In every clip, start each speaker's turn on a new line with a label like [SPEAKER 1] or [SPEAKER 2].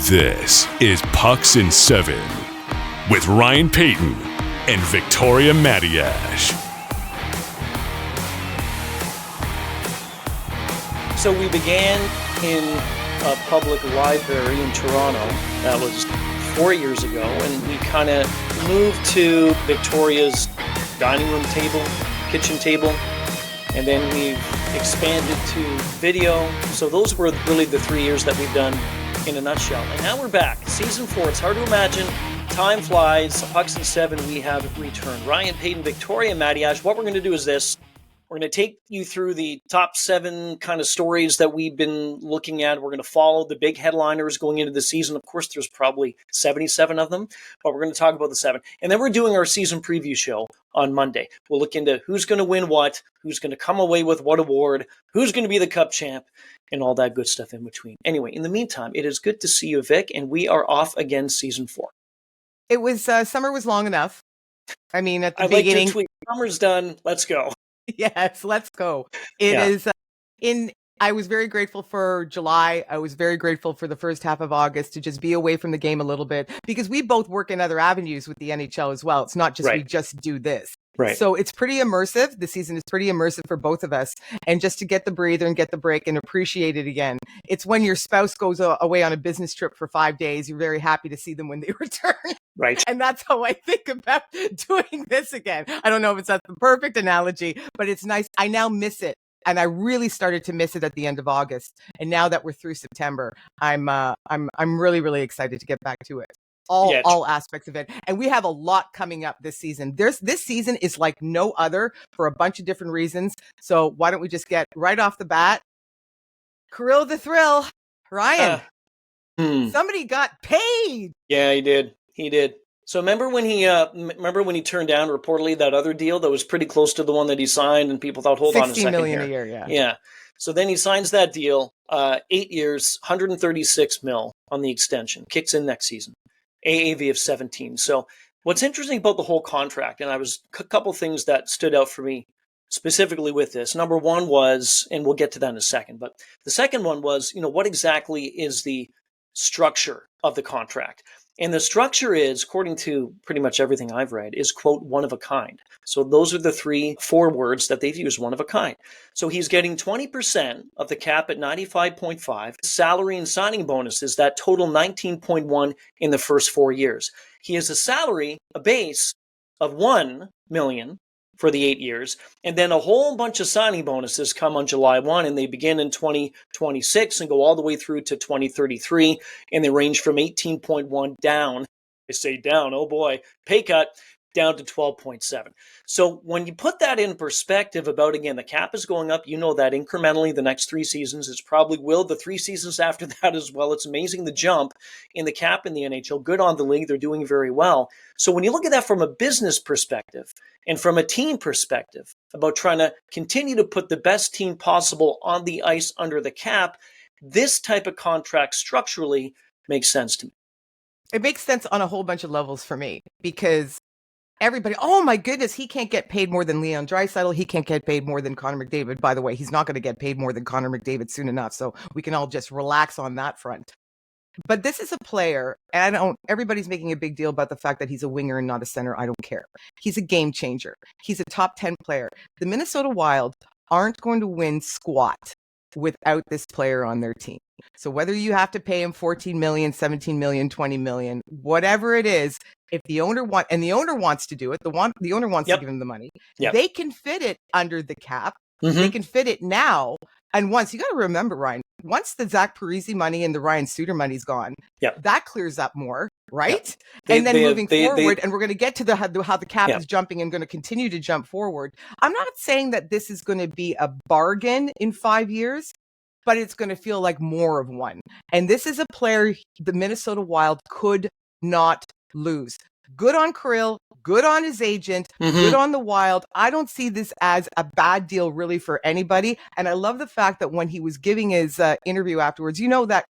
[SPEAKER 1] This is Pucks in 7 with Ryan Payton and Victoria Matiash.
[SPEAKER 2] So we began in a public library in Toronto. That was 4 years ago, and we kind of moved to Victoria's dining room table, kitchen table, and then we've expanded to video. So those were really the 3 years that we've done in a nutshell. And now we're back. Season 4. It's hard to imagine. Time flies. Pucks in 7, we have returned. Ryan Payton, Victoria Matiash. What we're going to do is this. We're going to take you through the top 7 kind of stories that we've been looking at. We're going to follow the big headliners going into the season. Of course, there's probably 77 of them, but we're going to talk about the 7. And then we're doing our season preview show on Monday. We'll look into who's going to win what, who's going to come away with what award, who's going to be the Cup champ, and all that good stuff in between. Anyway, in the meantime, it is good to see you, Vic, and we are off again season 4.
[SPEAKER 3] It was, summer was long enough. I mean, at the
[SPEAKER 2] I
[SPEAKER 3] beginning.
[SPEAKER 2] Like your tweet. Summer's done. Let's go.
[SPEAKER 3] Yes, let's go. It is I was very grateful for July. I was very grateful for the first half of August to just be away from the game a little bit because we both work in other avenues with the NHL as well. It's not just we just do this.
[SPEAKER 2] Right.
[SPEAKER 3] So it's pretty immersive. The season is pretty immersive for both of us. And just to get the breather and get the break and appreciate it again. It's when your spouse goes away on a business trip for 5 days. You're very happy to see them when they return.
[SPEAKER 2] Right.
[SPEAKER 3] And that's how I think about doing this again. I don't know if that's the perfect analogy, but it's nice. I now miss it. And I really started to miss it at the end of August. And now that we're through September, I'm really, really excited to get back to it. All aspects of it. And we have a lot coming up this season. This season is like no other for a bunch of different reasons. So why don't we just get right off the bat? Kirill the Thrill. Ryan, somebody got paid.
[SPEAKER 2] Yeah, he did. He did. So remember when he turned down reportedly that other deal that was pretty close to the one that he signed, and people thought, hold on a second, $16
[SPEAKER 3] million a year, yeah.
[SPEAKER 2] Yeah. So then he signs that deal, 8 years, $136 million on the extension, kicks in next season, AAV of 17. So what's interesting about the whole contract, and I was a couple things that stood out for me specifically with this. Number one was, and we'll get to that in a second, but the second one was, what exactly is the structure of the contract? And the structure is, according to pretty much everything I've read, is, quote, one of a kind. So those are the 4 words that they've used, one of a kind. So he's getting 20% of the cap at 95.5, salary and signing bonuses that total 19.1 in the first 4 years. He has a base of $1 million for the 8 years, and then a whole bunch of signing bonuses come on July 1, and they begin in 2026 and go all the way through to 2033, and they range from 18.1 down, I say down, oh boy, pay cut, down to 12.7. So when you put that in perspective about, again, the cap is going up, that incrementally the next 3 seasons, it's probably will the 3 seasons after that as well. It's amazing the jump in the cap in the NHL. Good on the league. They're doing very well. So when you look at that from a business perspective and from a team perspective about trying to continue to put the best team possible on the ice under the cap, this type of contract structurally makes sense to me.
[SPEAKER 3] It makes sense on a whole bunch of levels for me because everybody, oh my goodness, he can't get paid more than Leon Draisaitl. He can't get paid more than Connor McDavid. By the way, he's not going to get paid more than Connor McDavid soon enough. So we can all just relax on that front. But this is a player, and everybody's making a big deal about the fact that he's a winger and not a center. I don't care. He's a game changer. He's a top 10 player. The Minnesota Wild aren't going to win squat without this player on their team. So whether you have to pay him $14 million, $17 million, $20 million, whatever it is, if the owner wants to do it, the owner wants to give him the money. They can fit it under the cap. Mm-hmm. They can fit it now. And you got to remember, Ryan, once the Zach Parise money and the Ryan Suter money's gone, that clears up more, right? And then moving forward, and we're going to get to how the cap is jumping and going to continue to jump forward. I'm not saying that this is going to be a bargain in 5 years, but it's going to feel like more of one. And this is a player the Minnesota Wild could not lose. Good on Kirill, good on his agent, good on the Wild. I don't see this as a bad deal really for anybody. And I love the fact that when he was giving his interview afterwards, that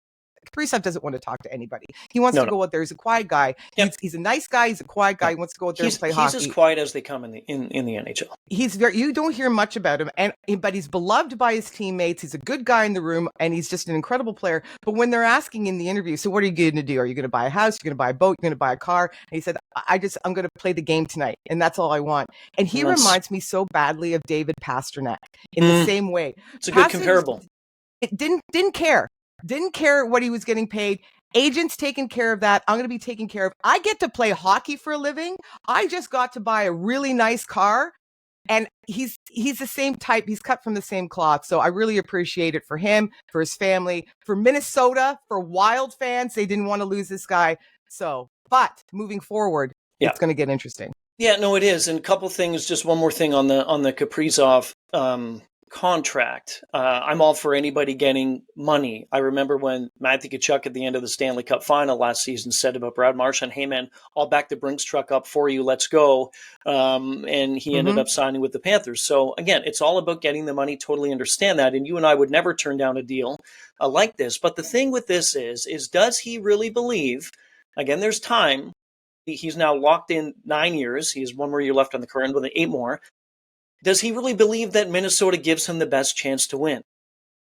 [SPEAKER 3] Kaprizov doesn't want to talk to anybody. He wants to go out there. He's a quiet guy.
[SPEAKER 2] Yep.
[SPEAKER 3] He's a nice guy. He's a quiet guy. He wants to go out there and play hockey.
[SPEAKER 2] He's as quiet as they come in the NHL.
[SPEAKER 3] You don't hear much about him, but he's beloved by his teammates. He's a good guy in the room, and he's just an incredible player. But when they're asking in the interview, so what are you going to do? Are you going to buy a house? You're going to buy a boat? You're going to buy a car? And he said, I'm going to play the game tonight, and that's all I want. And he reminds me so badly of David Pastrnak in the same way.
[SPEAKER 2] It's a good comparable.
[SPEAKER 3] It didn't care what he was getting paid. Agents taking care of that. I'm going to be taken care of. I get to play hockey for a living. I just got to buy a really nice car. And he's the same type. He's cut from the same cloth. So I really appreciate it for him, for his family, for Minnesota, for Wild fans. They didn't want to lose this guy. So, but moving forward, it's going to get interesting.
[SPEAKER 2] Yeah, no, it is. And a couple things, just one more thing on the Kaprizov contract. I'm all for anybody getting money. I remember when Matthew Tkachuk at the end of the Stanley Cup final last season said about Brad Marchand, "Hey man, I'll back the Brinks truck up for you. Let's go." And he ended up signing with the Panthers. So again, it's all about getting the money. Totally understand that. And you and I would never turn down a deal like this. But the thing with this is does he really believe? Again, there's time. He's now locked in 9 years. He has one more year left on the current with 8 more. Does he really believe that Minnesota gives him the best chance to win?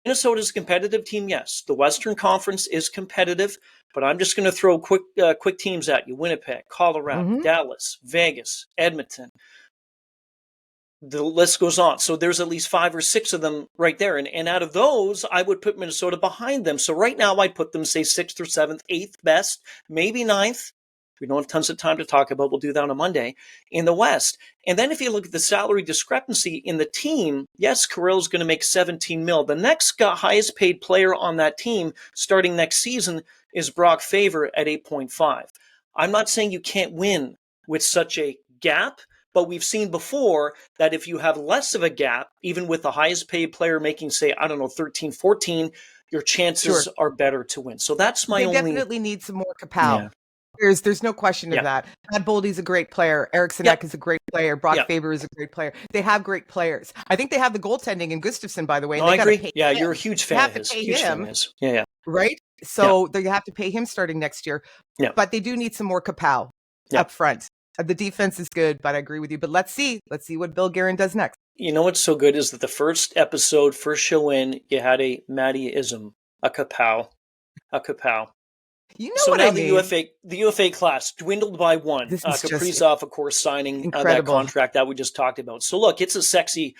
[SPEAKER 2] Minnesota's a competitive team, yes. The Western Conference is competitive, but I'm just going to throw quick teams at you. Winnipeg, Colorado, Dallas, Vegas, Edmonton. The list goes on. So there's at least 5 or 6 of them right there. And out of those, I would put Minnesota behind them. So right now, I'd put them, say, 6th or 7th, 8th best, maybe 9th. We don't have tons of time to talk about. We'll do that on Monday in the West. And then if you look at the salary discrepancy in the team, yes, Carrillo's going to make $17 million. The next highest paid player on that team starting next season is Brock Faber at 8.5. I'm not saying you can't win with such a gap, but we've seen before that if you have less of a gap, even with the highest paid player making, say, 13, 14, your chances are better to win. So that's my only...
[SPEAKER 3] They definitely need some more kapow. Yeah. There's no question of that. Matt Boldy's a great player. Eriksson Ek is a great player. Brock Faber is a great player. They have great players. I think they have the goaltending in Gustafsson, by the way.
[SPEAKER 2] I agree. You're a huge fan of his. Huge fan of his. Yeah.
[SPEAKER 3] Right? So they have to pay him starting next year. Yeah. But they do need some more kapow up front. The defense is good, but I agree with you. But let's see what Bill Guerin does next.
[SPEAKER 2] You know what's so good is that the first show in, you had a Matty-ism, a kapow.
[SPEAKER 3] You know
[SPEAKER 2] so
[SPEAKER 3] what
[SPEAKER 2] now
[SPEAKER 3] I mean?
[SPEAKER 2] the UFA class dwindled by 1. Kaprizov, of course, signing that contract that we just talked about. So look, it's a sexy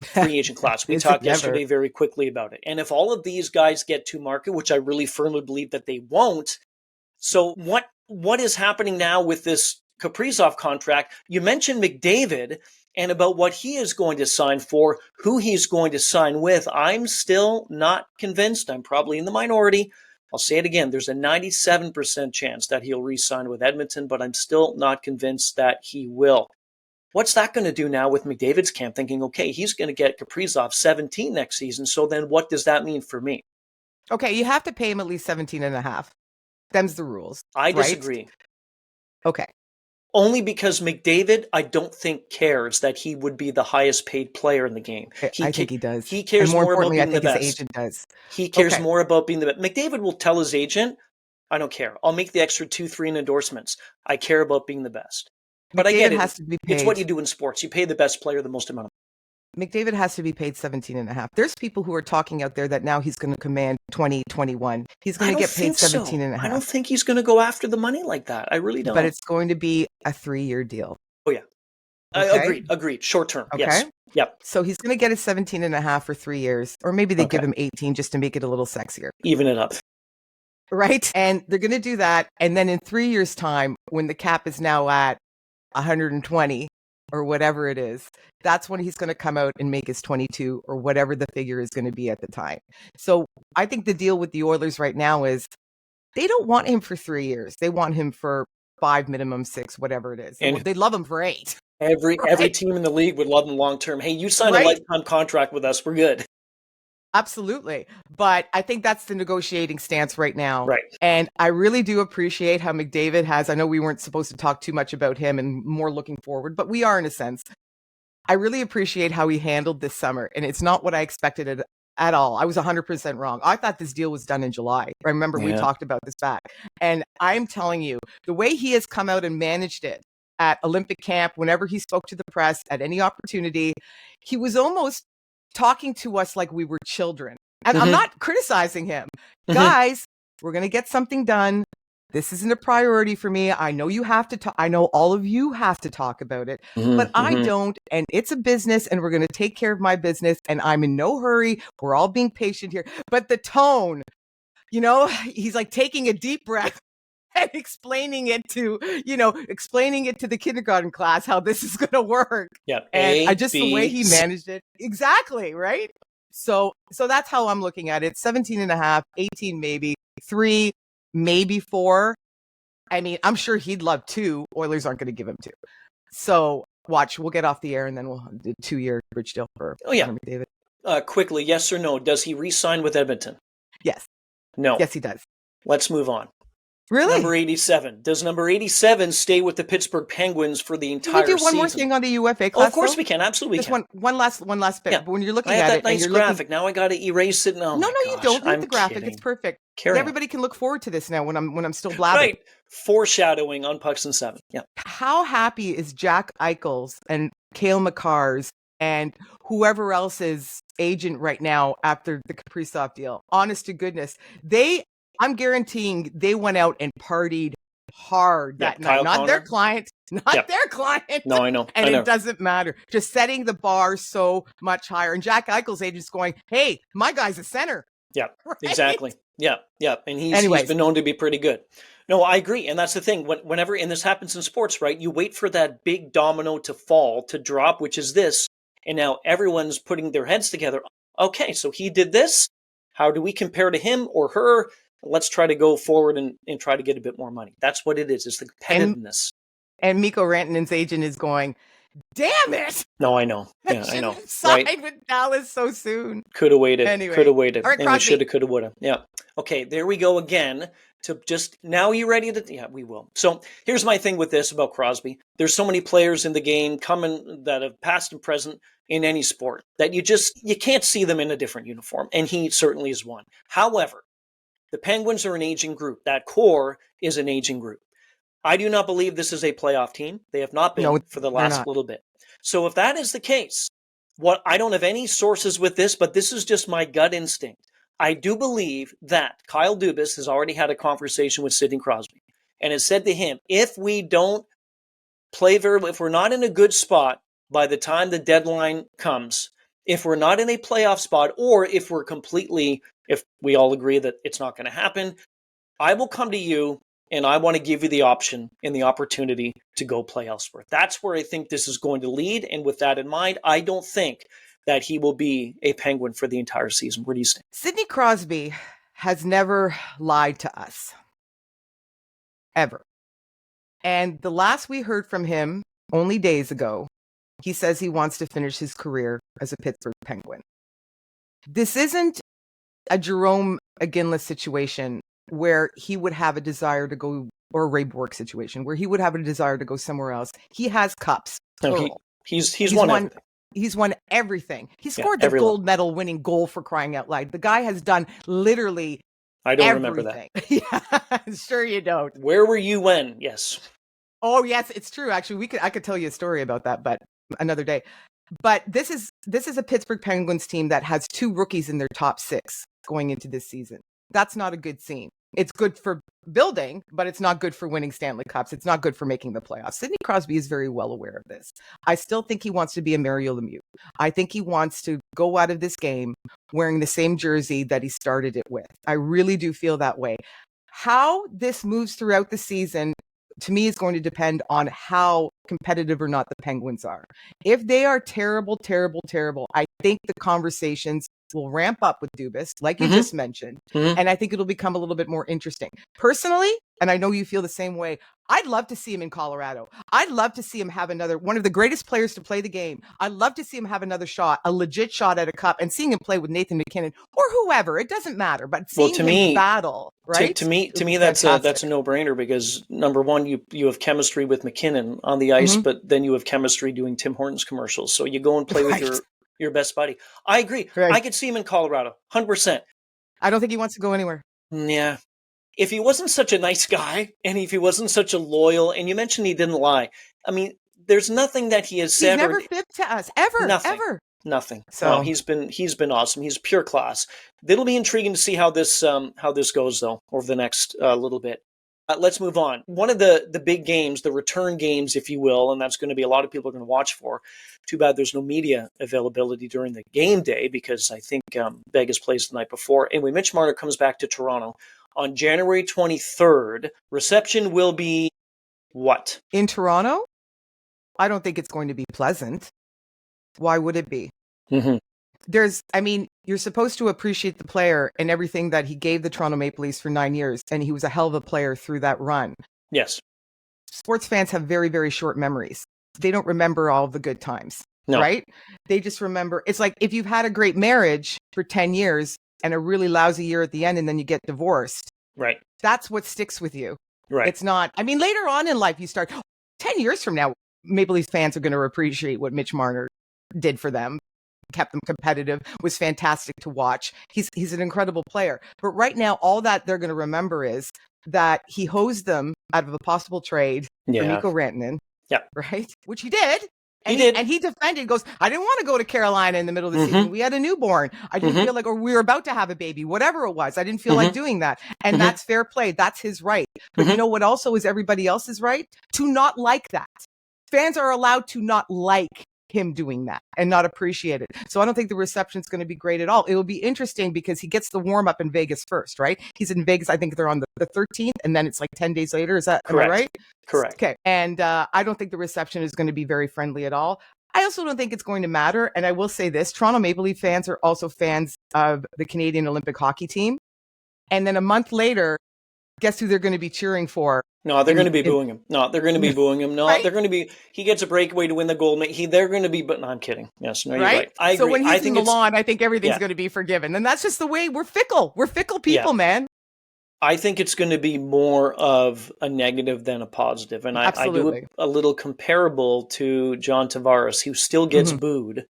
[SPEAKER 2] free agent class. We talked yesterday very quickly about it. And if all of these guys get to market, which I really firmly believe that they won't, so what is happening now with this Kaprizov contract? You mentioned McDavid and about what he is going to sign for, who he's going to sign with. I'm still not convinced. I'm probably in the minority. I'll say it again. There's a 97% chance that he'll re-sign with Edmonton, but I'm still not convinced that he will. What's that going to do now with McDavid's camp? Thinking, okay, he's going to get Kaprizov 17 next season. So then what does that mean for me?
[SPEAKER 3] Okay, you have to pay him at least 17.5. Them's the rules.
[SPEAKER 2] I disagree.
[SPEAKER 3] Right? Okay.
[SPEAKER 2] Only because McDavid, I don't think, cares that he would be the highest paid player in the game.
[SPEAKER 3] I think he does.
[SPEAKER 2] He cares more about being the best.
[SPEAKER 3] His agent does.
[SPEAKER 2] He cares more about being the best. McDavid will tell his agent, I don't care. I'll make the extra 2-3 in endorsements. I care about being the best. But I get it.
[SPEAKER 3] Has to be paid.
[SPEAKER 2] It's what you do in sports. You pay the best player the most amount of money.
[SPEAKER 3] McDavid has to be paid 17.5. There's people who are talking out there that now he's going to command 20, 21. He's going to get paid 17.5.
[SPEAKER 2] I don't think he's going to go after the money like that. I really don't.
[SPEAKER 3] But it's going to be a 3-year deal.
[SPEAKER 2] Oh, yeah. Okay. Agreed. Short term. Okay. Yes. Yep.
[SPEAKER 3] So he's going to get a 17.5 for 3 years, or maybe they give him 18 just to make it a little sexier.
[SPEAKER 2] Even it up.
[SPEAKER 3] Right. And they're going to do that. And then in 3 years' time, when the cap is now at 120 or whatever it is, that's when he's going to come out and make his 22 or whatever the figure is going to be at the time. So I think the deal with the Oilers right now is they don't want him for 3 years. They want him for 5, minimum 6, whatever it is. And they love him for 8.
[SPEAKER 2] Every team in the league would love him long term. Hey, you signed a lifetime contract with us. We're good.
[SPEAKER 3] Absolutely. But I think that's the negotiating stance right now.
[SPEAKER 2] Right.
[SPEAKER 3] And I really do appreciate how McDavid has, I know we weren't supposed to talk too much about him and more looking forward, but we are in a sense. I really appreciate how he handled this summer. And it's not what I expected at all. I was 100% wrong. I thought this deal was done in July. I remember we talked about this back. And I'm telling you, the way he has come out and managed it at Olympic camp, whenever he spoke to the press at any opportunity, he was almost talking to us like we were children. And I'm not criticizing him. Guys, we're going to get something done. This isn't a priority for me. I know you have to talk. I know all of you have to talk about it, but I don't. And it's a business and we're going to take care of my business. And I'm in no hurry. We're all being patient here. But the tone, he's like taking a deep breath and explaining it to the kindergarten class, how this is going to work.
[SPEAKER 2] Yeah.
[SPEAKER 3] And the way he managed it. Exactly. Right. So that's how I'm looking at it. 17 and a half, 18, maybe 3, maybe 4. I mean, I'm sure he'd love 2. Oilers aren't going to give him 2. So watch, we'll get off the air and then we'll do 2-year bridge deal for McDavid.
[SPEAKER 2] Quickly, yes or no? Does he re-sign with Edmonton?
[SPEAKER 3] Yes.
[SPEAKER 2] No.
[SPEAKER 3] Yes, he does.
[SPEAKER 2] Let's move on.
[SPEAKER 3] Really?
[SPEAKER 2] Number 87. Does number 87 stay with the Pittsburgh Penguins for the entire season?
[SPEAKER 3] Can we do one more thing on the UFA class?
[SPEAKER 2] Of course we can. Absolutely
[SPEAKER 3] Just
[SPEAKER 2] can.
[SPEAKER 3] one last bit.
[SPEAKER 2] Yeah.
[SPEAKER 3] But when you're looking
[SPEAKER 2] I have
[SPEAKER 3] at
[SPEAKER 2] that
[SPEAKER 3] it,
[SPEAKER 2] nice graphic. Now I got to erase it. No,
[SPEAKER 3] you don't. Read
[SPEAKER 2] I'm
[SPEAKER 3] the graphic.
[SPEAKER 2] kidding.
[SPEAKER 3] It's perfect.
[SPEAKER 2] Carry
[SPEAKER 3] Everybody can look forward to this now when I'm still blabbing.
[SPEAKER 2] Right. Foreshadowing on Pucks and 7. Yeah.
[SPEAKER 3] How happy is Jack Eichels and Cale Makar's and whoever else's agent right now after the Kaprizov deal? Honest to goodness, I'm guaranteeing they went out and partied hard that night.
[SPEAKER 2] Kyle
[SPEAKER 3] Not
[SPEAKER 2] Connor.
[SPEAKER 3] their client. Not their client.
[SPEAKER 2] No, I know.
[SPEAKER 3] And
[SPEAKER 2] I know.
[SPEAKER 3] it doesn't matter. Just setting the bar so much higher. And Jack Eichel's agent's going, hey, my guy's a center.
[SPEAKER 2] Yeah,
[SPEAKER 3] right?
[SPEAKER 2] exactly. Yeah. And he's been known to be pretty good. No, I agree. And that's the thing. Whenever, and this happens in sports, right? You wait for that big domino to fall, to drop, which is this. And now everyone's putting their heads together. Okay, so he did this. How do we compare to him or her? Let's try to go forward and try to get a bit more money. That's what it is. It's the competitiveness.
[SPEAKER 3] And Mikko Rantanen's agent is going, damn it.
[SPEAKER 2] No, I know. Yeah, I know.
[SPEAKER 3] Signed with Dallas so soon.
[SPEAKER 2] Could have waited.
[SPEAKER 3] Anyway.
[SPEAKER 2] Could have waited.
[SPEAKER 3] All right,
[SPEAKER 2] and we should have, could have, would have. Yeah. Okay, there we go again. To just, now you ready to, yeah, we will. So here's my thing with this about Crosby. There's so many players in the game coming that have past and present in any sport that you can't see them in a different uniform. And he certainly is one. However, the Penguins are an aging group. That core is an aging group. I do not believe this is a playoff team. They have not been for the last little bit. So if that is the case, I don't have any sources with this, but this is just my gut instinct. I do believe that Kyle Dubas has already had a conversation with Sidney Crosby and has said to him, if we don't play if we're not in a good spot by the time the deadline comes, if we're not in a playoff spot, or if we all agree that it's not going to happen, I will come to you and I want to give you the option and the opportunity to go play elsewhere. That's where I think this is going to lead. And with that in mind, I don't think that he will be a Penguin for the entire season. Where do you stand?
[SPEAKER 3] Sidney Crosby has never lied to us. Ever. And the last we heard from him only days ago, he says he wants to finish his career as a Pittsburgh Penguin. This isn't a Jerome Iginla situation where he would have a desire to go, or a Ray Bork situation where he would have a desire to go somewhere else. He has cups.
[SPEAKER 2] No, he's won everything.
[SPEAKER 3] He's won everything. He scored the gold medal winning goal, for crying out loud. The guy has done literally
[SPEAKER 2] I don't
[SPEAKER 3] everything.
[SPEAKER 2] remember that.
[SPEAKER 3] Yeah, sure you don't.
[SPEAKER 2] Where were you when? Yes.
[SPEAKER 3] Oh, yes, it's true. Actually, I could tell you a story about that, but another day. But this is a Pittsburgh Penguins team that has 2 rookies in their top 6 going into this season. That's not a good scene. It's good for building, but it's not good for winning Stanley Cups. It's not good for making the playoffs. Sidney Crosby is very well aware of this. I still think he wants to be a Mario Lemieux. I think he wants to go out of this game wearing the same jersey that he started it with. I really do feel that way. How this moves throughout the season, to me, is going to depend on how competitive or not the Penguins are. If they are terrible, terrible, terrible, I think the conversations will ramp up with Dubas, like you just mentioned, and I think it'll become a little bit more interesting. Personally, and I know you feel the same way, I'd love to see him in Colorado. I'd love to see him have one of the greatest players to play the game. I'd love to see him have another shot, a legit shot at a cup, and seeing him play with Nathan McKinnon or whoever. It doesn't matter, but seeing him battle, right?
[SPEAKER 2] To me, that's a no-brainer because number one, you have chemistry with McKinnon on the ice, but then you have chemistry doing Tim Hortons commercials. So you go and play with your best buddy. I agree.
[SPEAKER 3] Right.
[SPEAKER 2] I could see him in Colorado, 100%.
[SPEAKER 3] I don't think he wants to go anywhere.
[SPEAKER 2] Yeah. If he wasn't such a nice guy, and if he wasn't such a loyal, and you mentioned he didn't lie. I mean, there's nothing that he has said.
[SPEAKER 3] He's never fibbed to us, ever, ever.
[SPEAKER 2] Nothing.
[SPEAKER 3] So
[SPEAKER 2] no, he's been awesome. He's pure class. It'll be intriguing to see how this goes though over the next little bit. Let's move on. One of the big games, the return games, if you will, and that's going to be a lot of people are going to watch for. Too bad there's no media availability during the game day because I think Vegas plays the night before. Anyway, Mitch Marner comes back to Toronto on January 23rd. Reception will be what?
[SPEAKER 3] In Toronto? I don't think it's going to be pleasant. Why would it be?
[SPEAKER 2] Mm-hmm.
[SPEAKER 3] You're supposed to appreciate the player and everything that he gave the Toronto Maple Leafs for 9 years, and he was a hell of a player through that run.
[SPEAKER 2] Yes.
[SPEAKER 3] Sports fans have very, very short memories. They don't remember all the good times, right? They just remember, it's like if you've had a great marriage for 10 years and a really lousy year at the end, and then you get divorced.
[SPEAKER 2] Right.
[SPEAKER 3] That's what sticks with you.
[SPEAKER 2] Right.
[SPEAKER 3] It's not, later on in life, you start, 10 years from now, Maple Leafs fans are going to appreciate what Mitch Marner did for them, kept them competitive, was fantastic to watch. He's an incredible player. But right now, all that they're going to remember is that he hosed them out of a possible trade for Mikko Rantanen.
[SPEAKER 2] Yeah.
[SPEAKER 3] Right? Which he did.
[SPEAKER 2] And he did.
[SPEAKER 3] And he defended, goes, I didn't want to go to Carolina in the middle of the season. We had a newborn. I didn't feel like, or we were about to have a baby, whatever it was. I didn't feel like doing that. And that's fair play. That's his right. But you know what also is everybody else's right? To not like that. Fans are allowed to not like him doing that and not appreciate it. So I don't think the reception's going to be great at all. It will be interesting because he gets the warm up in Vegas first, right? He's in Vegas. I think they're on the 13th and then it's like 10 days later. Is that
[SPEAKER 2] correct?
[SPEAKER 3] Am I right?
[SPEAKER 2] Correct.
[SPEAKER 3] Okay. And I don't think the reception is going to be very friendly at all. I also don't think it's going to matter. And I will say this, Toronto Maple Leaf fans are also fans of the Canadian Olympic hockey team. And then a month later, guess who they're going to be cheering for?
[SPEAKER 2] No, they're going to be booing him. No, they're going to be booing him. No,
[SPEAKER 3] right?
[SPEAKER 2] They're going to be. He gets a breakaway to win the gold. They're going to be. But no, I'm kidding. Yes, no, you're right. I agree.
[SPEAKER 3] So when he's in the lawn, I think everything's going to be forgiven, and that's just the way we're fickle. We're fickle people, man.
[SPEAKER 2] I think it's going to be more of a negative than a positive, and I do a little comparable to John Tavares, who still gets booed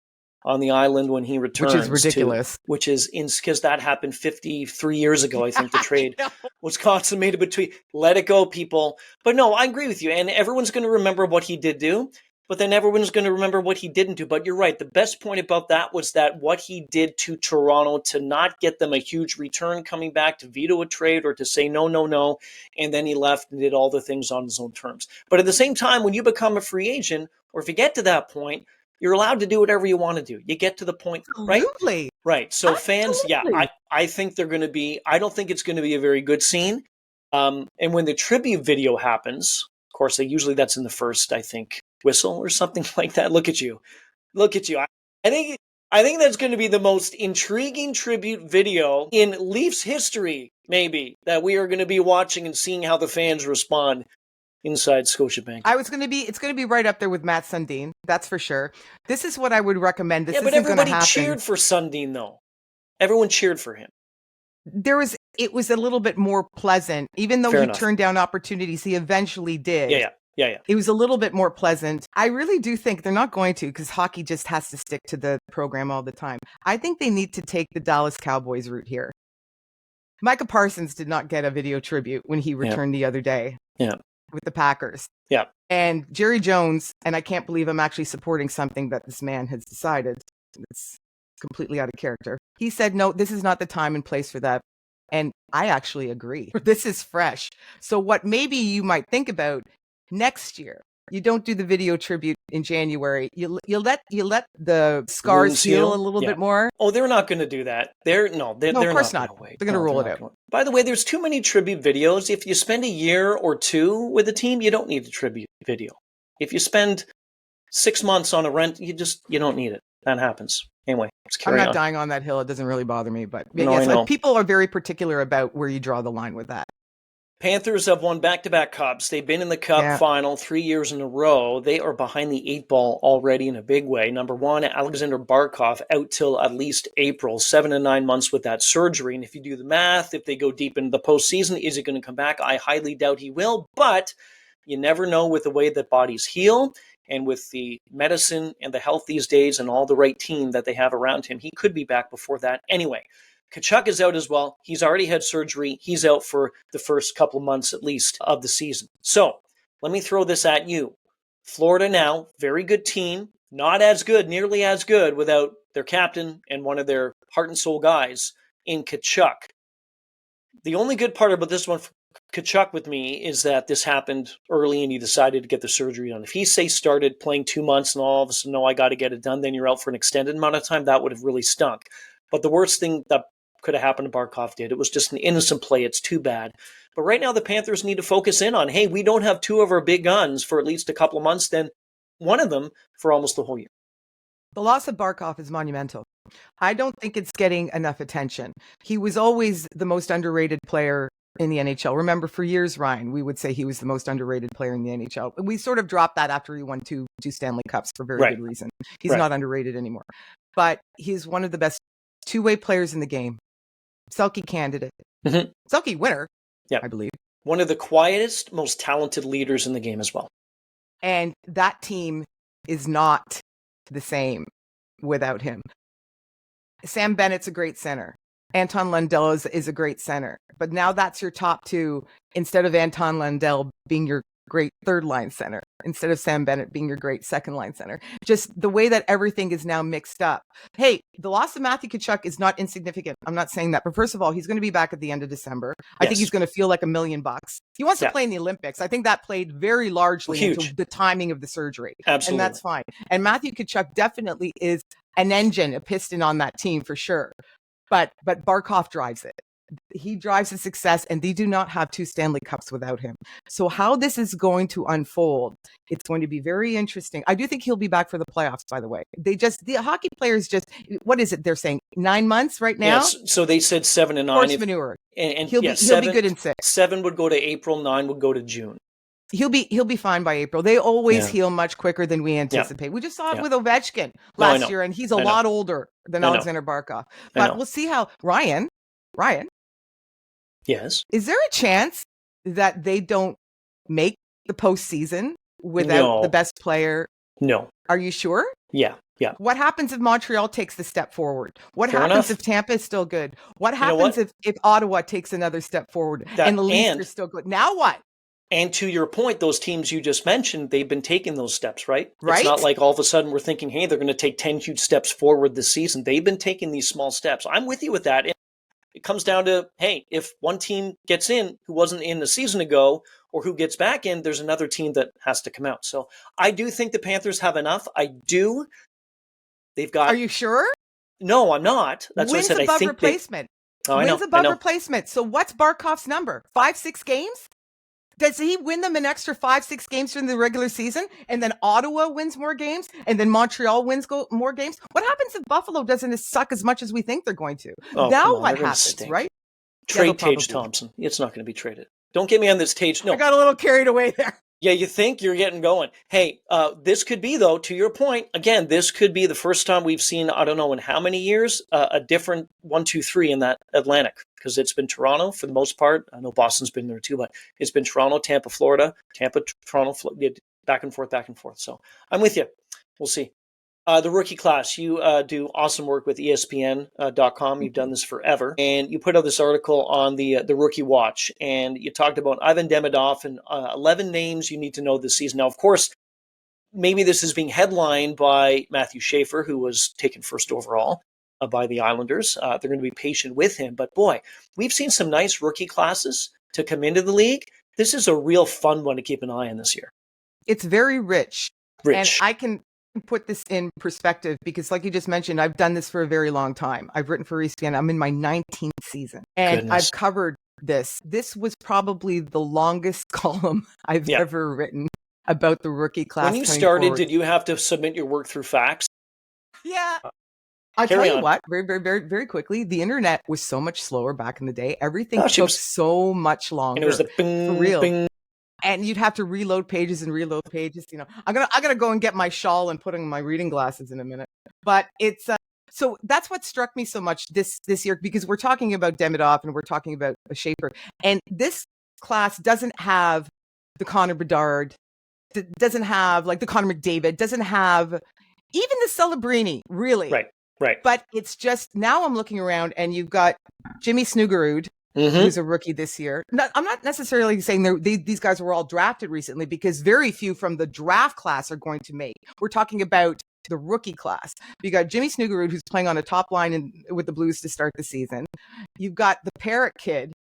[SPEAKER 2] on the island when he returns,
[SPEAKER 3] which is ridiculous.
[SPEAKER 2] Which is because that happened 53 years ago. I think the trade was consummated between. Let it go, people. But no, I agree with you, and everyone's going to remember what he did do. But then everyone's going to remember what he didn't do. But you're right. The best point about that was that what he did to Toronto to not get them a huge return coming back, to veto a trade or to say no. And then he left and did all the things on his own terms. But at the same time, when you become a free agent, or if you get to that point, you're allowed to do whatever you want to do. You get to the point, right?
[SPEAKER 3] Absolutely.
[SPEAKER 2] Right. So fans, I think they're going to be, I don't think it's going to be a very good scene. And when the tribute video happens, of course, usually that's in the first, I think, whistle or something like that. Look at you. I think that's going to be the most intriguing tribute video in Leafs history, maybe, that we are going to be watching and seeing how the fans respond inside Scotiabank.
[SPEAKER 3] It's going to be right up there with Matt Sundin. That's for sure. This is what I would recommend. This
[SPEAKER 2] but everybody cheered for Sundin, though. Everyone cheered for him.
[SPEAKER 3] It was a little bit more pleasant, even though turned down opportunities. He eventually did.
[SPEAKER 2] Yeah.
[SPEAKER 3] It was a little bit more pleasant. I really do think they're not going to, because hockey just has to stick to the program all the time. I think they need to take the Dallas Cowboys route here. Micah Parsons did not get a video tribute when he returned the other day.
[SPEAKER 2] Yeah.
[SPEAKER 3] With the Packers.
[SPEAKER 2] Yeah.
[SPEAKER 3] And Jerry Jones, and I can't believe I'm actually supporting something that this man has decided. It's completely out of character. He said, no, this is not the time and place for that. And I actually agree. This is fresh. So what maybe you might think about next year, you don't do the video tribute in January. You let the scars heal a little bit more.
[SPEAKER 2] Oh, they're not going to do that.
[SPEAKER 3] No, of course not. They're going to roll it out.
[SPEAKER 2] By the way, there's too many tribute videos. If you spend a year or two with a team, you don't need a tribute video. If you spend 6 months on a rent, you don't need it. That happens. Anyway,
[SPEAKER 3] I'm not dying on that hill. It doesn't really bother me, but people are very particular about where you draw the line with that.
[SPEAKER 2] Panthers have won back-to-back cups. They've been in the cup final 3 years in a row. They are behind the 8 ball already in a big way. Number one, Alexander Barkov out till at least April, 7 to 9 months with that surgery. And if you do the math, if they go deep into the postseason, is it going to come back? I highly doubt he will, but you never know with the way that bodies heal. And with the medicine and the health these days and all the right team that they have around him, he could be back before that. Anyway, Tkachuk is out as well. He's already had surgery. He's out for the first couple months at least of the season. So let me throw this at you. Florida now, very good team. Not as good, nearly as good without their captain and one of their heart and soul guys in Tkachuk. The only good part about this one for Tkachuk with me is that this happened early and he decided to get the surgery done. If he, say, started playing 2 months and all of a sudden, no, I got to get it done, then you're out for an extended amount of time, that would have really stunk. But the worst thing that could have happened to Barkov did. It was just an innocent play. It's too bad. But right now the Panthers need to focus in on, hey, we don't have two of our big guns for at least a couple of months, then one of them for almost the whole year.
[SPEAKER 3] The loss of Barkov is monumental. I don't think it's getting enough attention. He was always the most underrated player in the NHL. Remember, for years, Ryan, we would say he was the most underrated player in the NHL. We sort of dropped that after he won two Stanley Cups for very good reason. He's not underrated anymore. But he's one of the best two-way players in the game. Selke candidate. Mm-hmm. Selke winner, I believe.
[SPEAKER 2] One of the quietest, most talented leaders in the game as well.
[SPEAKER 3] And that team is not the same without him. Sam Bennett's a great center. Anton Lundell is a great center. But now that's your top two instead of Anton Lundell being your great third line center, instead of Sam Bennett being your great second line center. Just the way that everything is now mixed up. Hey, the loss of Matthew Tkachuk is not insignificant. I'm not saying that. But first of all, he's going to be back at the end of December. I think he's going to feel like $1 million. He wants to play in the Olympics. I think that played very largely into the timing of the surgery.
[SPEAKER 2] Absolutely.
[SPEAKER 3] And that's fine. And Matthew Tkachuk definitely is an engine, a piston on that team for sure. But Barkov drives it. He drives the success, and they do not have two Stanley Cups without him. So how this is going to unfold, it's going to be very interesting. I do think he'll be back for the playoffs, by the way. The hockey players what is it they're saying? 9 months right now?
[SPEAKER 2] Yes. So they said 7 and 9.
[SPEAKER 3] Horse manure.
[SPEAKER 2] And
[SPEAKER 3] he'll be good in 6.
[SPEAKER 2] 7 would go to April, 9 would go to June.
[SPEAKER 3] He'll be fine by April. They always heal much quicker than we anticipate. We just saw it with Ovechkin last year, and he's a lot older than Alexander Barkov. But we'll see how Ryan.
[SPEAKER 2] Yes.
[SPEAKER 3] Is there a chance that they don't make the postseason without the best player?
[SPEAKER 2] No.
[SPEAKER 3] Are you sure?
[SPEAKER 2] Yeah.
[SPEAKER 3] What happens if Montreal takes the step forward? What happens if Tampa is still good? What happens if Ottawa takes another step forward and the Leafs are still good? Now what?
[SPEAKER 2] And to your point, those teams you just mentioned, they've been taking those steps, right?
[SPEAKER 3] Right.
[SPEAKER 2] It's not like all of a sudden we're thinking, hey, they're going to take 10 huge steps forward this season. They've been taking these small steps. I'm with you with that. It comes down to, hey, if one team gets in who wasn't in a season ago or who gets back in, there's another team that has to come out. So I do think the Panthers have enough. I do. They've got.
[SPEAKER 3] Are you sure?
[SPEAKER 2] No, I'm not. That's
[SPEAKER 3] Wins
[SPEAKER 2] what I said.
[SPEAKER 3] above
[SPEAKER 2] I think
[SPEAKER 3] replacement.
[SPEAKER 2] Wins
[SPEAKER 3] above replacement. So what's Barkov's number? 5-6 games? Does he win them an extra 5-6 games during the regular season? And then Ottawa wins more games? And then Montreal wins more games? What happens if Buffalo doesn't suck as much as we think they're going to? Now what happens, right?
[SPEAKER 2] Trade Tage Thompson. It's not going to be traded. Don't get me on this Tage. No.
[SPEAKER 3] I got a little carried away there.
[SPEAKER 2] Yeah, you think you're getting going. Hey, this could be, though, to your point, again, this could be the first time we've seen, I don't know in how many years, a different 1, 2, 3 in that Atlantic. Because it's been Toronto for the most part. I know Boston's been there too, but it's been Toronto, Tampa, Florida, Tampa, Toronto, back and forth. So I'm with you. We'll see. The rookie class, you do awesome work with ESPN.com. You've done this forever. And you put out this article on the Rookie Watch. And you talked about Ivan Demidov and 11 names you need to know this season. Now, of course, maybe this is being headlined by Matthew Schaefer, who was taken first overall by the Islanders. They're going to be patient with him. But boy, we've seen some nice rookie classes to come into the league. This is a real fun one to keep an eye on this year.
[SPEAKER 3] It's very rich. And I can put this in perspective because like you just mentioned, I've done this for a very long time. I've written for ESPN. I'm in my 19th season and I've covered this. This was probably the longest column I've ever written about the rookie class.
[SPEAKER 2] When you started, did you have to submit your work through fax?
[SPEAKER 3] Yeah. I'll tell you what, very, very, very, very quickly, the internet was so much slower back in the day. Everything took so much longer.
[SPEAKER 2] And it was the bing,
[SPEAKER 3] for real.
[SPEAKER 2] Bing.
[SPEAKER 3] And you'd have to reload pages. You know, I'm gonna go and get my shawl and put on my reading glasses in a minute. But it's so that's what struck me so much this year because we're talking about Demidov and we're talking about a Schaefer, and this class doesn't have the Connor Bedard doesn't have like the Connor McDavid, doesn't have even the Celebrini, really.
[SPEAKER 2] Right.
[SPEAKER 3] But it's just, now I'm looking around and you've got Jimmy Snuggerud, who's a rookie this year. I'm not necessarily saying these guys were all drafted recently, because very few from the draft class are going to make. We're talking about the rookie class. You got Jimmy Snuggerud, who's playing on a top line with the Blues to start the season. You've got the Parrott kid,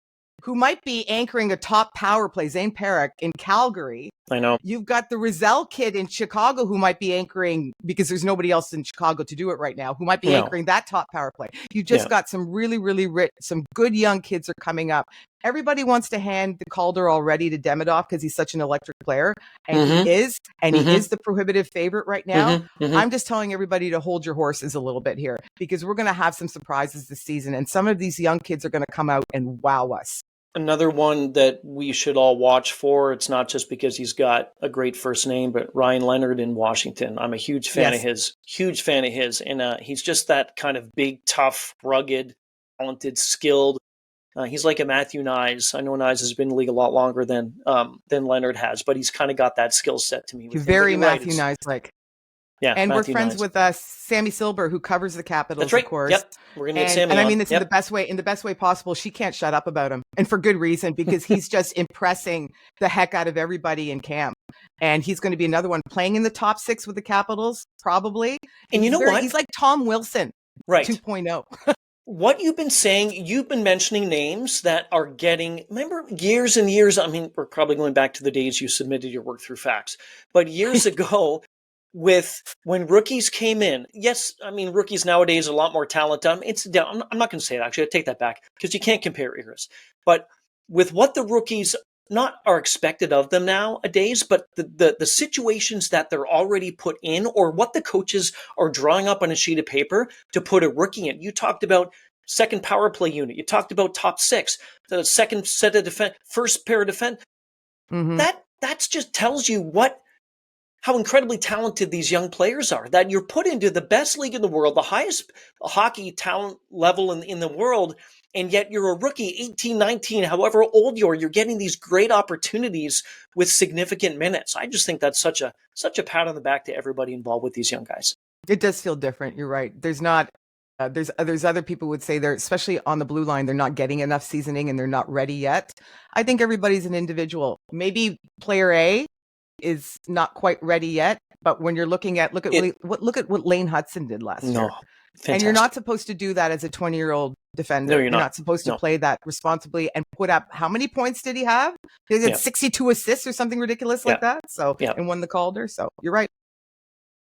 [SPEAKER 3] who might be anchoring a top power play, Zane Parrott in Calgary.
[SPEAKER 2] I know.
[SPEAKER 3] You've got the Rizal kid in Chicago, who might be anchoring, because there's nobody else in Chicago to do it right now, who might be anchoring that top power play. You just got some really, really rich, some good young kids are coming up. Everybody wants to hand the Calder already to Demidov because he's such an electric player, and he is the prohibitive favorite right now. I'm just telling everybody to hold your horses a little bit here, because we're going to have some surprises this season, and some of these young kids are going to come out and wow us.
[SPEAKER 2] Another one that we should all watch for, it's not just because he's got a great first name, but Ryan Leonard in Washington. I'm a huge fan of his, and he's just that kind of big, tough, rugged, talented, skilled. He's like a Matthew Nyes. I know Nyes has been in the league a lot longer than Leonard has, but he's kind of got that skill set to me.
[SPEAKER 3] He's very Matthew Nyes-like.
[SPEAKER 2] Yeah,
[SPEAKER 3] and
[SPEAKER 2] Matthew
[SPEAKER 3] we're friends
[SPEAKER 2] Nyes.
[SPEAKER 3] with Sammy Silver, who covers the Capitals,
[SPEAKER 2] That's right.
[SPEAKER 3] of course.
[SPEAKER 2] Yep. We're going to get Sammy
[SPEAKER 3] and I
[SPEAKER 2] on.
[SPEAKER 3] mean this in the best way possible. She can't shut up about him, and for good reason, because he's just impressing the heck out of everybody in camp. And he's going to be another one playing in the top 6 with the Capitals, probably.
[SPEAKER 2] And you know what?
[SPEAKER 3] He's like Tom Wilson,
[SPEAKER 2] right?
[SPEAKER 3] 2.0.
[SPEAKER 2] What you've been saying, you've been mentioning names that are getting, remember years and years, I mean, we're probably going back to the days you submitted your work through fax, but years ago, with when rookies came in, yes, I mean, rookies nowadays are a lot more talented. I'm not going to say it, actually. I take that back, because you can't compare eras. But with what the rookies not are expected of them nowadays, but the situations that they're already put in, or what the coaches are drawing up on a sheet of paper to put a rookie in. You talked about second power play unit. You talked about top 6, the second set of defense, first pair of defense. That's just tells you how incredibly talented these young players are, that you're put into the best league in the world, the highest hockey talent level in the world, and yet you're a rookie, 18, 19, however old you're getting these great opportunities with significant minutes. I just think that's such a pat on the back to everybody involved with these young guys.
[SPEAKER 3] It does feel different. You're right. There's not, there's other people would say they're, especially on the blue line, they're not getting enough seasoning and they're not ready yet. I think everybody's an individual. Maybe player A is not quite ready yet, but when you're looking at, look at what Lane Hudson did last year.
[SPEAKER 2] Fantastic.
[SPEAKER 3] And you're not supposed to do that as a 20-year-old defender.
[SPEAKER 2] No, you're
[SPEAKER 3] not supposed to play that responsibly and put up, how many points did he have? He had 62 assists or something ridiculous like that. So, and won the Calder. So you're right.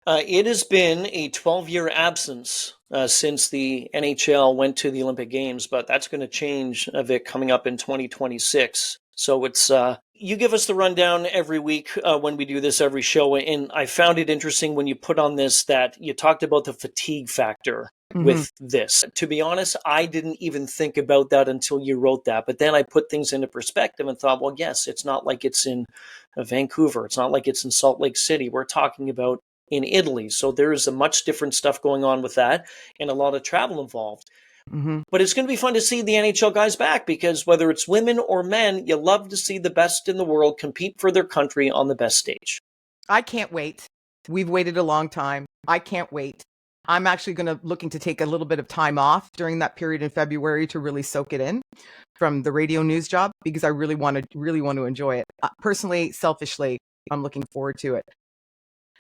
[SPEAKER 2] It has been a 12-year absence since the NHL went to the Olympic Games, but that's going to change, Vic, coming up in 2026. So it's you give us the rundown every week when we do this every show, and I found it interesting when you put on this that you talked about the fatigue factor with this. To be honest, I didn't even think about that until you wrote that, but then I put things into perspective and thought, well, yes, it's not like it's in Vancouver. It's not like it's in Salt Lake City. We're talking about in Italy. So there is a much different stuff going on with that and a lot of travel involved. But it's going to be fun to see the NHL guys back, because whether it's women or men, you love to see the best in the world compete for their country on the best stage.
[SPEAKER 3] I can't wait. We've waited a long time. I can't wait. I'm actually looking to take a little bit of time off during that period in February to really soak it in from the radio news job, because I really want to enjoy it. Personally, selfishly, I'm looking forward to it.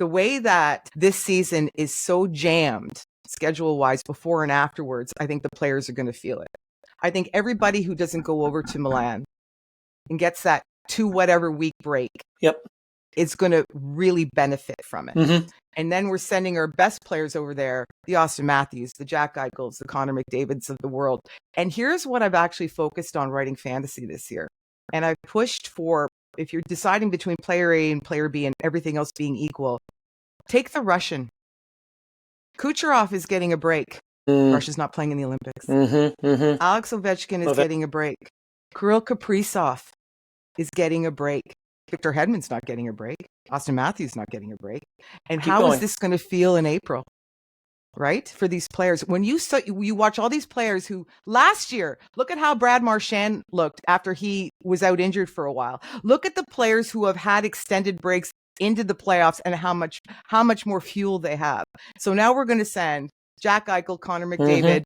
[SPEAKER 3] The way that this season is so jammed schedule-wise before and afterwards, I think the players are going to feel it. I think everybody who doesn't go over to Milan and gets that 2 whatever week break is going to really benefit from it. And then we're sending our best players over there, the Austin Matthews, the Jack Eichels, the Connor McDavids of the world. And here's what I've actually focused on writing fantasy this year. And I've pushed for, if you're deciding between player A and player B and everything else being equal, take the Russian. Kucherov is getting a break. Russia's not playing in the Olympics. Alex Ovechkin is getting a break. Kirill Kaprizov is getting a break. Victor Hedman's not getting a break. Austin Matthews not getting a break. And how is this going to feel in April? Right? For these players. When you watch all these players who last year, look at how Brad Marchand looked after he was out injured for a while. Look at the players who have had extended breaks into the playoffs and how much more fuel they have. So now we're going to send Jack Eichel, Connor McDavid,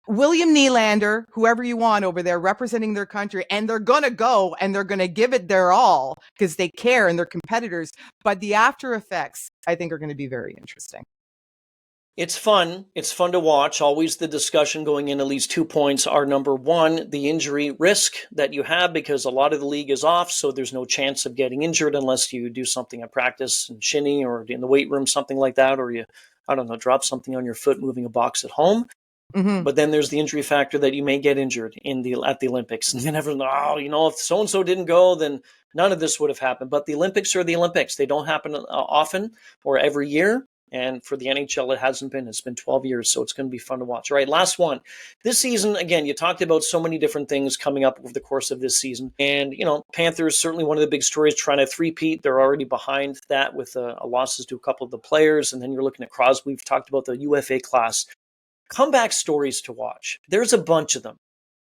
[SPEAKER 3] William Nylander, whoever you want over there representing their country, and they're going to go and they're going to give it their all because they care and they're competitors. But the after effects, I think, are going to be very interesting.
[SPEAKER 2] It's fun. It's fun to watch. Always the discussion going in, at least 2 points are number one, the injury risk that you have because a lot of the league is off. So there's no chance of getting injured unless you do something at practice and shinny or in the weight room, something like that. Or you, I don't know, drop something on your foot moving a box at home. But then there's the injury factor that you may get injured at the Olympics. And then everyone, if so-and-so didn't go, then none of this would have happened. But the Olympics are the Olympics. They don't happen often or every year. And for the NHL, it hasn't been. It's been 12 years, so it's going to be fun to watch. All right, last one. This season, again, you talked about so many different things coming up over the course of this season. And, Panthers, certainly one of the big stories, trying to three-peat. They're already behind that with losses to a couple of the players. And then you're looking at Crosby. We've talked about the UFA class. Comeback stories to watch. There's a bunch of them.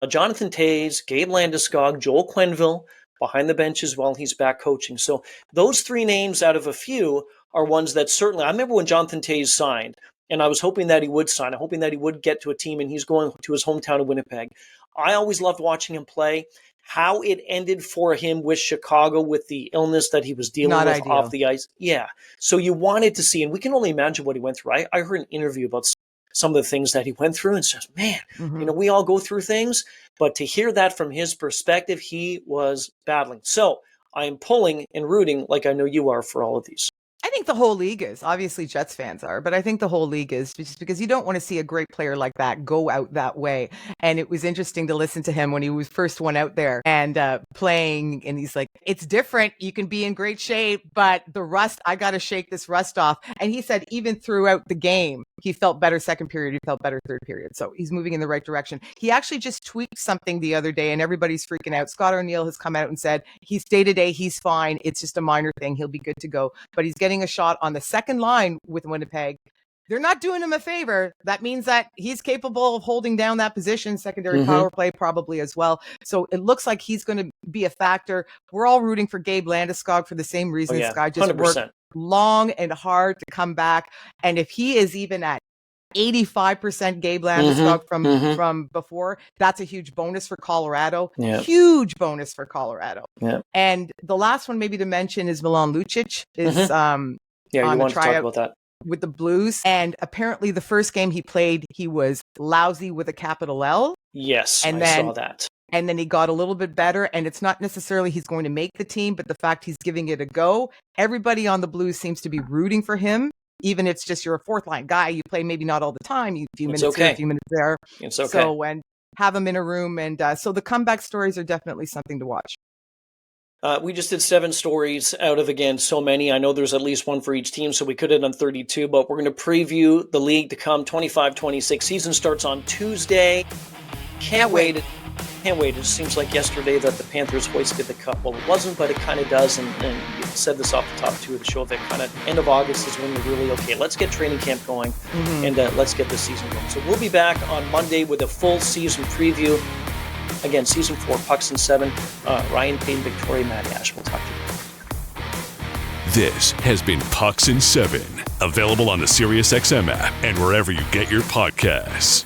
[SPEAKER 2] Jonathan Toews, Gabe Landeskog, Joel Quenneville, behind the benches while he's back coaching. So those three names out of a few are ones that certainly, I remember when Jonathan Toews signed, and I was hoping that he would sign, I'm hoping that he would get to a team, and he's going to his hometown of Winnipeg. I always loved watching him play. How it ended for him with Chicago with the illness that he was dealing with off the ice. Yeah. So you wanted to see, and we can only imagine what he went through. I heard an interview about some of the things that he went through and says, man, we all go through things. But to hear that from his perspective, he was battling. So I am pulling and rooting like I know you are for all of these.
[SPEAKER 3] I think the whole league is. Obviously, Jets fans are, but I think the whole league is just because you don't want to see a great player like that go out that way. And it was interesting to listen to him when he was first one out there and playing. And he's like, it's different. You can be in great shape, but the rust, I got to shake this rust off. And he said even throughout the game, he felt better second period. He felt better third period. So he's moving in the right direction. He actually just tweaked something the other day and everybody's freaking out. Scott O'Neill has come out and said he's day-to-day. He's fine. It's just a minor thing. He'll be good to go. But he's getting a shot on the second line with Winnipeg. They're not doing him a favor. That means that he's capable of holding down that position, secondary power play probably as well. So it looks like he's going to be a factor. We're all rooting for Gabe Landeskog for the same reason. This guy just 100%. Worked long and hard to come back. And if he is even at 85% Gabe Landeskog from before, that's a huge bonus for Colorado. Huge bonus for Colorado. And the last one maybe to mention is Milan Lucic is
[SPEAKER 2] you want to talk about that
[SPEAKER 3] with the Blues. And apparently the first game he played, he was lousy with a capital L.
[SPEAKER 2] Yes, and I saw that.
[SPEAKER 3] And then he got a little bit better. And it's not necessarily he's going to make the team, but the fact he's giving it a go. Everybody on the Blues seems to be rooting for him. Even if it's just you're a fourth line guy, you play maybe not all the time, a few minutes here, a few minutes there.
[SPEAKER 2] It's okay.
[SPEAKER 3] So and have him in a room. And so the comeback stories are definitely something to watch.
[SPEAKER 2] We just did 7 stories out of, again, so many. I know there's at least one for each team, so we could have done 32, but we're going to preview the league to come. 25-26 season starts on Tuesday. Can't wait. It just seems like yesterday that the Panthers hoisted the cup. Well, it wasn't, but it kind of does. And you said this off the top too of the show, Vic, kind of end of August is when you're really, okay, let's get training camp going and let's get the season going. So we'll be back on Monday with a full season preview. Again, season 4, Pucks in 7. Ryan Payne, Victoria, Matty Ash. We'll talk to you.
[SPEAKER 1] This has been Pucks in 7, available on the SiriusXM app and wherever you get your podcasts.